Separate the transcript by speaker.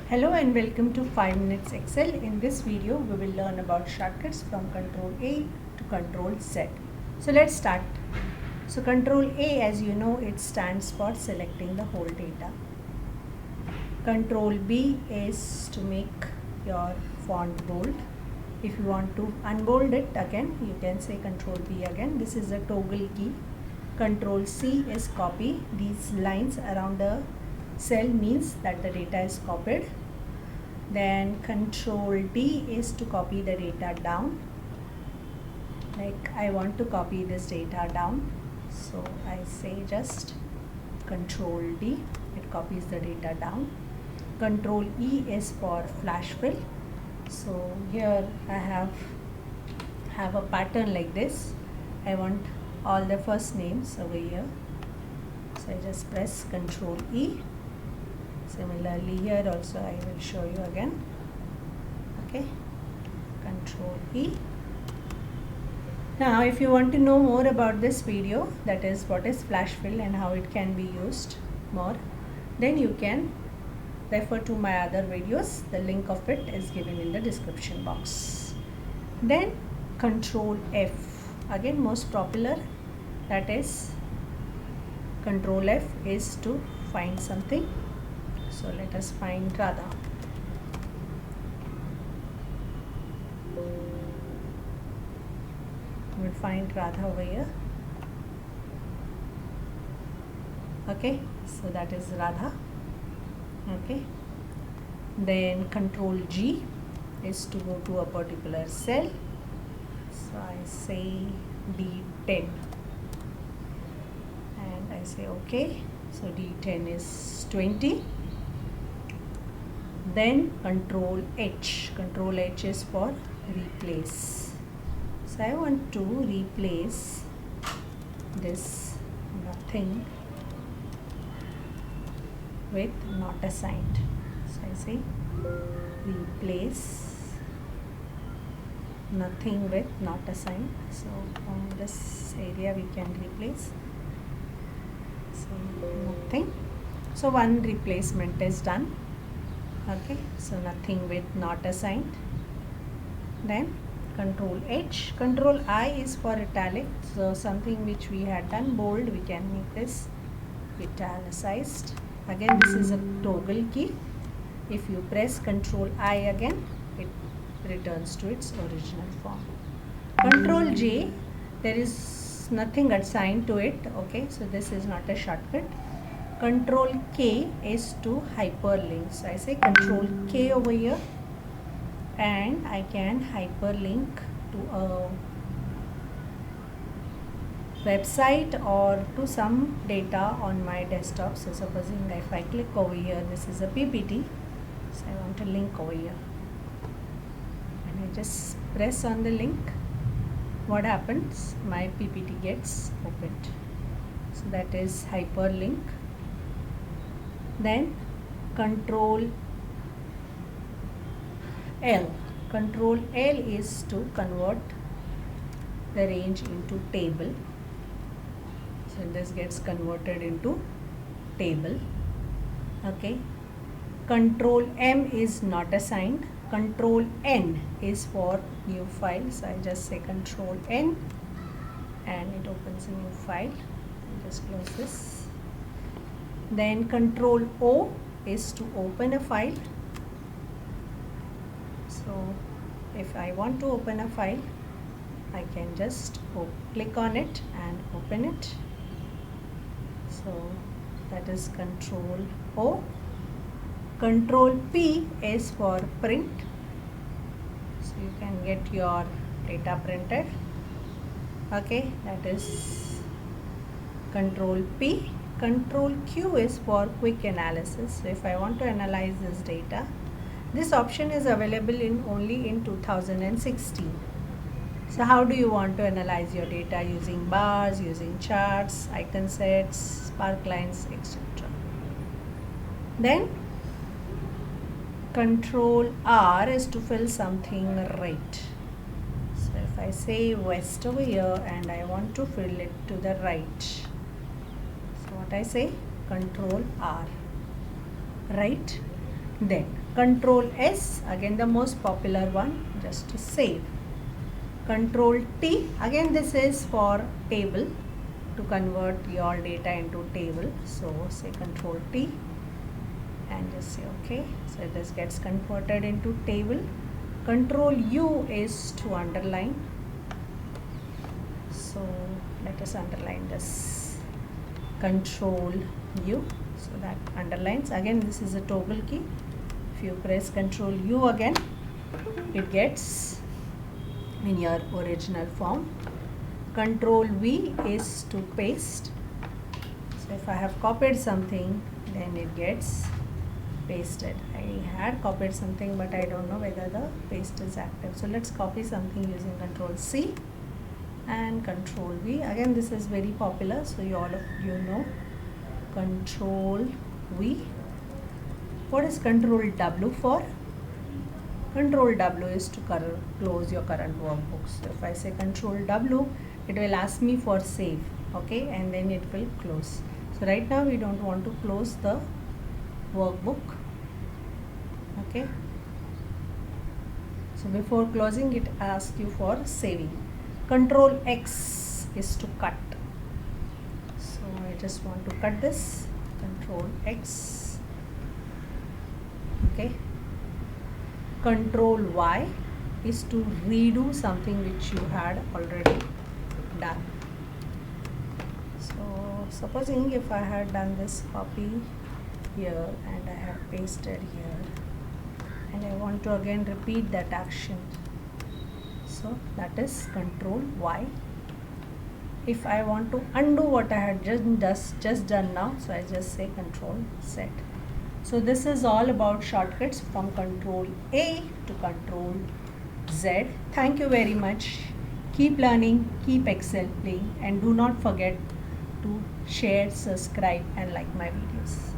Speaker 1: Hello and welcome to 5 Minutes Excel. In this video, we will learn about shortcuts from CTRL A to CTRL Z. So let's start. So CTRL A, as you know, it stands for selecting the whole data. CTRL B is to make your font bold. If you want to unbold it again, you can say CTRL B again. This is a toggle key. CTRL C is copy. These lines around the cell means that the data is copied. Then CTRL D is to copy the data down. Like I want to copy this data down, so I say just CTRL D, it copies the data down. CTRL E is for flash fill. So here I have a pattern like this. I want all the first names over here, so I just press CTRL E. Similarly here also I will show you again. Okay, CTRL E. Now if you want to know more about this video, that is what is flash fill and how it can be used more, then you can refer to my other videos. The link of it is given in the description box. Then CTRL F, again most popular, that is CTRL F is to find something. So let us find Radha. We'll find Radha over here. Okay, so that is Radha. Okay, then CTRL G is to go to a particular cell. So I say D10 and I say OK. So D10 is 20. Then CTRL H. CTRL H is for replace. So I want to replace this nothing with not assigned. So I say replace nothing with not assigned. So from this area we can replace. So nothing. So one replacement is done. Okay, so nothing with not assigned. Then CTRL H. CTRL I is for italic. So something which we had done bold, we can make this italicized. Again, this is a toggle key. If you press CTRL I again, it returns to its original form. CTRL J, there is nothing assigned to it. Okay, so this is not a shortcut. CTRL K is to hyperlink. So I say CTRL K over here and I can hyperlink to a website or to some data on my desktop. So supposing if I click over here, this is a PPT. So I want to link over here and I just press on the link. What happens? My PPT gets opened. So that is hyperlink. Then CTRL L. CTRL L is to convert the range into table. So this gets converted into table. Okay. CTRL M is not assigned. CTRL N is for new file. So I just say CTRL N and it opens a new file. Just close this. Then CTRL O is to open a file. So if I want to open a file, I can just click on it and open it. So that is CTRL O. CTRL P is for print. So you can get your data printed. Okay, that is CTRL P. CTRL Q is for quick analysis. So if I want to analyze this data, this option is available only in 2016. So how do you want to analyze your data? Using bars, using charts, icon sets, spark lines, etc. Then CTRL R is to fill something right. So if I say west over here and I want to fill it to the right, what I say CTRL R, right? Then Control S, again the most popular one, just to save. Control T, again this is for table, to convert your data into table. So say Control T and just say OK. So this gets converted into table. Control U is to underline. So let us underline this. Control U, so that underlines. Again this is a toggle key. If you press Control U again, it gets in your original form. Control V is to paste. So if I have copied something, then it gets pasted. I had copied something, but I don't know whether the paste is active. So let's copy something using Control C and Control V. Again this is very popular, so all of you know. Control V. What is Control W for? Control W is to close your current workbook. So if I say Control W, it will ask me for save, okay, and then it will close. So right now we don't want to close the workbook, okay. So before closing, it asks you for saving. Control X is to cut. So I just want to cut this. Control X, okay. Control Y is to redo something which you had already done. So supposing if I had done this copy here and I have pasted here and I want to again repeat that action, so that is Control Y. If I want to undo what I had just done now, so I just say Control Z. So this is all about shortcuts from Control A to Control Z. Thank you very much. Keep learning, keep excelling, and do not forget to share, subscribe and like my videos.